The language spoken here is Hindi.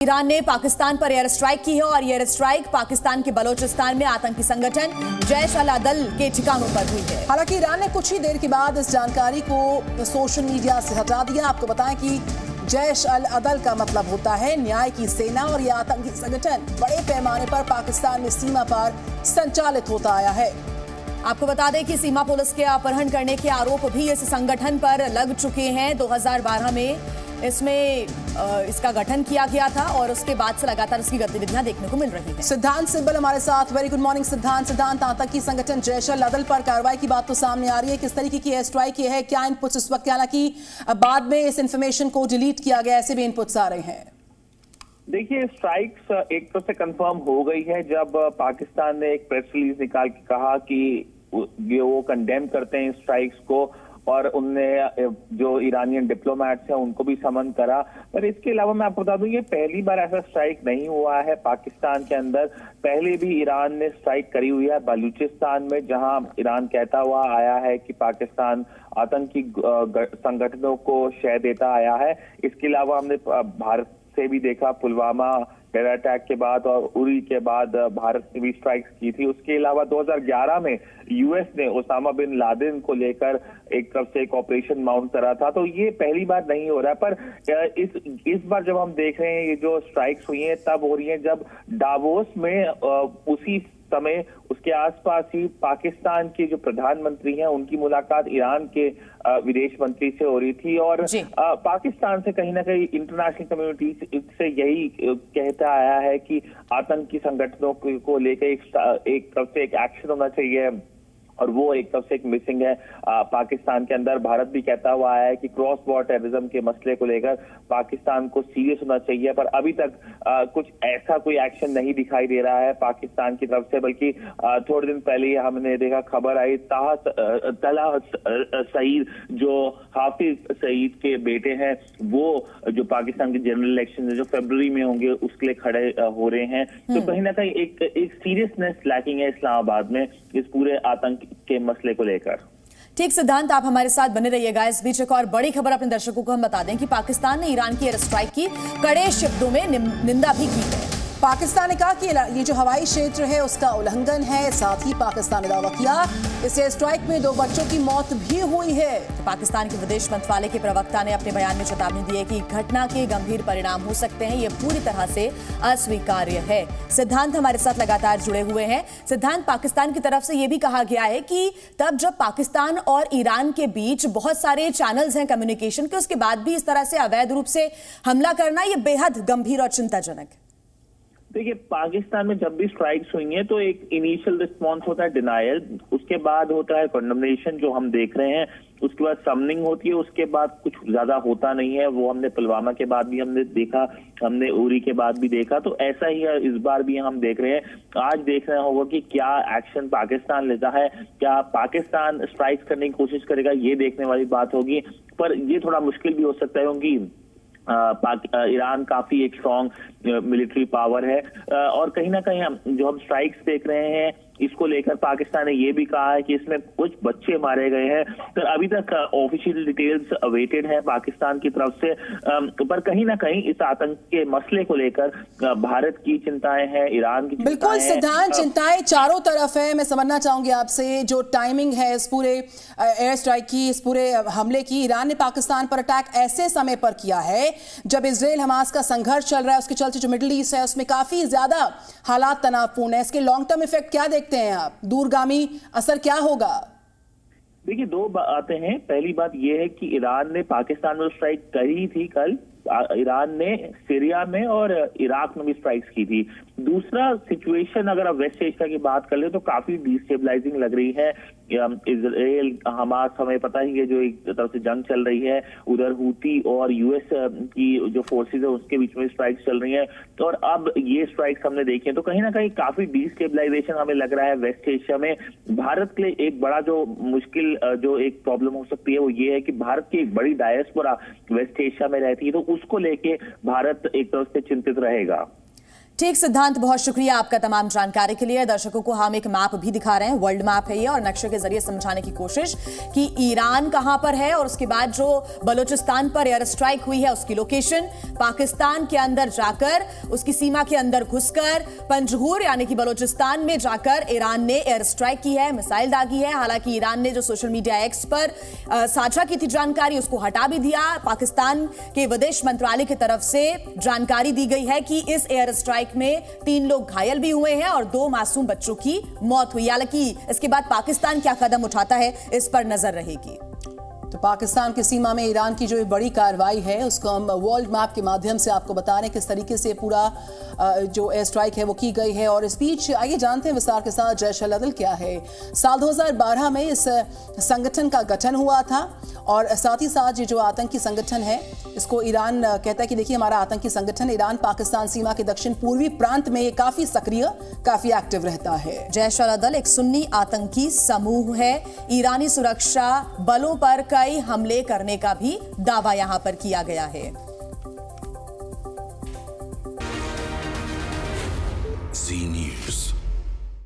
ईरान ने पाकिस्तान पर एयर स्ट्राइक की है और एयर स्ट्राइक पाकिस्तान के बलोचिस्तान में आतंकी संगठन जैश अल अदल के ठिकानों पर हुई है। हालांकि ईरान ने कुछ ही देर के बाद इस जानकारी को सोशल मीडिया से हटा दिया। आपको बताएं कि जैश अल अदल का मतलब होता है न्याय की सेना और यह आतंकी संगठन बड़े पैमाने पर पाकिस्तान में सीमा पर संचालित होता आया है। आपको बता दें कि सीमा पुलिस के अपहरण करने के आरोप भी इस संगठन पर लग चुके हैं। 2012 में इसका गठन किया गया था और उसके बाद से लगातार इसकी गतिविधियां देखने को मिल रही हैं। सिद्धांत सिब्बल हमारे साथ। वेरी गुड मॉर्निंग सिद्धांत। आतंकी संगठन जैश अल अदल पर कार्रवाई की बात तो सामने आ रही है, किस तरीके की एयर स्ट्राइक ये है, क्या इनपुट्स इस वक्त? हालांकि बाद में इस इंफॉर्मेशन को डिलीट किया गया, ऐसे भी इनपुट्स आ रहे हैं। देखिए, स्ट्राइक्स एक तरह से कंफर्म हो गई है जब पाकिस्तान ने एक प्रेस रिलीज निकाल के कहा कि वो कंडेम करते हैं स्ट्राइक्स को और उनने जो ईरानियन डिप्लोमेट्स हैं उनको भी समन करा। पर इसके अलावा मैं आपको बता दूं, ये पहली बार ऐसा स्ट्राइक नहीं हुआ है पाकिस्तान के अंदर। पहले भी ईरान ने स्ट्राइक करी हुई है बलूचिस्तान में, जहां ईरान कहता हुआ आया है कि पाकिस्तान आतंकी संगठनों को शह देता आया है। इसके अलावा हमने भारत से भी देखा, पुलवामा टेरर अटैक के बाद और उरी के बाद भारत ने भी स्ट्राइक्स की थी। उसके अलावा 2011 में यूएस ने ओसामा बिन लादेन को लेकर एक तरफ से एक ऑपरेशन माउंट करा था। तो ये पहली बार नहीं हो रहा है। पर इस बार जब हम देख रहे हैं ये जो स्ट्राइक्स हुई हैं तब हो रही हैं जब डावोस में उसी समय उसके आसपास ही पाकिस्तान के जो प्रधानमंत्री हैं उनकी मुलाकात ईरान के विदेश मंत्री से हो रही थी और पाकिस्तान से कहीं ना कहीं इंटरनेशनल कम्युनिटी से यही कहता आया है कि आतंकी संगठनों को लेकर एक तरफ से एक एक्शन होना चाहिए और वो एक तरफ से एक मिसिंग है पाकिस्तान के अंदर। भारत भी कहता हुआ आया है कि क्रॉस बॉर्डर टेररिज्म के मसले को लेकर पाकिस्तान को सीरियस होना चाहिए, पर अभी तक कुछ ऐसा कोई एक्शन नहीं दिखाई दे रहा है पाकिस्तान की तरफ से। बल्कि थोड़े दिन पहले ही हमने देखा, खबर आई, तलहा सईद जो हाफिज सईद के बेटे हैं, वो जो पाकिस्तान के जनरल इलेक्शन जो फरवरी में होंगे उसके लिए खड़े हो रहे हैं। तो कहीं ना कहीं एक सीरियसनेस लैकिंग है इस्लामाबाद में इस पूरे आतंक के मसले को लेकर। ठीक सिद्धांत, आप हमारे साथ बने रहिएगा। इस बीच एक और बड़ी खबर अपने दर्शकों को हम बता दें कि पाकिस्तान ने ईरान की एयर स्ट्राइक की कड़े शब्दों में निंदा भी की है। पाकिस्तान ने कहा कि ये जो हवाई क्षेत्र है उसका उल्लंघन है। साथ ही पाकिस्तान ने दावा किया इस एयर स्ट्राइक में 2 बच्चों की मौत भी हुई है। तो पाकिस्तान के विदेश मंत्रालय के प्रवक्ता ने अपने बयान में चेतावनी दी है कि घटना के गंभीर परिणाम हो सकते हैं। ये पूरी तरह से अस्वीकार्य है। सिद्धांत हमारे साथ लगातार जुड़े हुए हैं। सिद्धांत, पाकिस्तान की तरफ से यह भी कहा गया है कि तब जब पाकिस्तान और ईरान के बीच बहुत सारे चैनल्स हैं कम्युनिकेशन के, उसके बाद भी इस तरह से अवैध रूप से हमला करना यह बेहद गंभीर और चिंताजनक है। देखिए, पाकिस्तान में जब भी स्ट्राइक्स हुई हैं तो एक इनिशियल रिस्पांस होता है डिनायल, उसके बाद होता है कंडेमनेशन जो हम देख रहे हैं, उसके बाद समनिंग होती है, उसके बाद कुछ ज्यादा होता नहीं है। वो हमने पुलवामा के बाद भी हमने देखा, हमने उरी के बाद भी देखा। तो ऐसा ही है इस बार भी हम देख रहे हैं। आज देख रहे होगा कि क्या एक्शन पाकिस्तान लेता है, क्या पाकिस्तान स्ट्राइक्स करने की कोशिश करेगा, ये देखने वाली बात होगी। पर ये थोड़ा मुश्किल भी हो सकता है क्योंकि ईरान काफी एक स्ट्रॉन्ग मिलिट्री पावर है और कहीं ना कहीं जो हम स्ट्राइक्स देख रहे हैं इसको लेकर पाकिस्तान ने ये भी कहा है कि इसमें कुछ बच्चे मारे गए हैं। तो अभी तक ऑफिशियल डिटेल्स अवेटेड है पाकिस्तान की तरफ से, पर कहीं ना कहीं इस आतंक के मसले को लेकर भारत की चिंताएं हैं, ईरान की चिंताएं हैं। बिल्कुल सिद्धांत, चिंताएं चारों तरफ है। मैं समझना चाहूंगी आपसे जो टाइमिंग है इस पूरे एयर स्ट्राइक की, इस पूरे हमले की। ईरान ने पाकिस्तान पर अटैक ऐसे समय पर किया है जब इजराइल हमास का संघर्ष चल रहा है, उसके चलते जो मिडिल ईस्ट है उसमें काफी ज्यादा हालात तनावपूर्ण है। इसके लॉन्ग टर्म इफेक्ट क्या देखते हैं आप? दूरगामी असर क्या होगा? देखिए, 2 बातें हैं। पहली बात यह है कि ईरान ने पाकिस्तान में स्ट्राइक करी थी कल, ईरान ने सीरिया में और इराक में भी स्ट्राइक्स की थी। दूसरा सिचुएशन अगर आप वेस्ट एशिया की बात कर ले तो काफी डिस्टेबलाइजिंग लग रही है। इजराइल हमास, हमें पता ही है जो एक तरफ से जंग चल रही है, उधर हूती और यूएस की जो फोर्सेज है उसके बीच में स्ट्राइक्स चल रही हैं। तो और अब ये स्ट्राइक्स हमने देखी है तो कहीं ना कहीं काफी डिस्टेबलाइजेशन हमें लग रहा है वेस्ट एशिया में। भारत के लिए एक बड़ा जो मुश्किल जो एक प्रॉब्लम हो सकती है वो ये है कि भारत की एक बड़ी डायस्पोरा वेस्ट एशिया में रहती है, तो उसको लेके भारत एक तरफ से चिंतित रहेगा। ठीक सिद्धांत, बहुत शुक्रिया आपका तमाम जानकारी के लिए। दर्शकों को हम एक मैप भी दिखा रहे हैं, वर्ल्ड मैप है ये, और नक्शे के जरिए समझाने की कोशिश कि ईरान कहां पर है और उसके बाद जो बलूचिस्तान पर एयर स्ट्राइक हुई है उसकी लोकेशन, पाकिस्तान के अंदर जाकर उसकी सीमा के अंदर घुसकर पंजगुर यानी कि बलूचिस्तान में जाकर ईरान ने एयर स्ट्राइक की है, मिसाइल दागी है। हालांकि ईरान ने जो सोशल मीडिया एक्स पर साझा की थी जानकारी उसको हटा भी दिया। पाकिस्तान के विदेश मंत्रालय की तरफ से जानकारी दी गई है कि इस एयर स्ट्राइक में 3 लोग घायल भी हुए हैं और 2 मासूम बच्चों की मौत हुई। हालांकि इसके बाद पाकिस्तान क्या कदम उठाता है इस पर नजर रहेगी। तो पाकिस्तान की सीमा में ईरान की जो बड़ी कार्रवाई है उसको हम वर्ल्ड मैप के माध्यम से आपको बता रहे हैं किस तरीके से पूरा जो एयर स्ट्राइक है वो की गई है। और इस बीच आइए जानते हैं विस्तार के साथ जैश अल-अदल क्या है। साल 2012 में इस संगठन का गठन हुआ था और साथ ही साथ ये जो आतंकी संगठन है इसको ईरान कहता है कि देखिए हमारा आतंकी संगठन ईरान पाकिस्तान सीमा के दक्षिण पूर्वी प्रांत में ये काफी सक्रिय, काफी एक्टिव रहता है। जैश अल-अदल एक सुन्नी आतंकी समूह है। ईरानी सुरक्षा बलों पर कई हमले करने का भी दावा यहां पर किया गया है। Z News।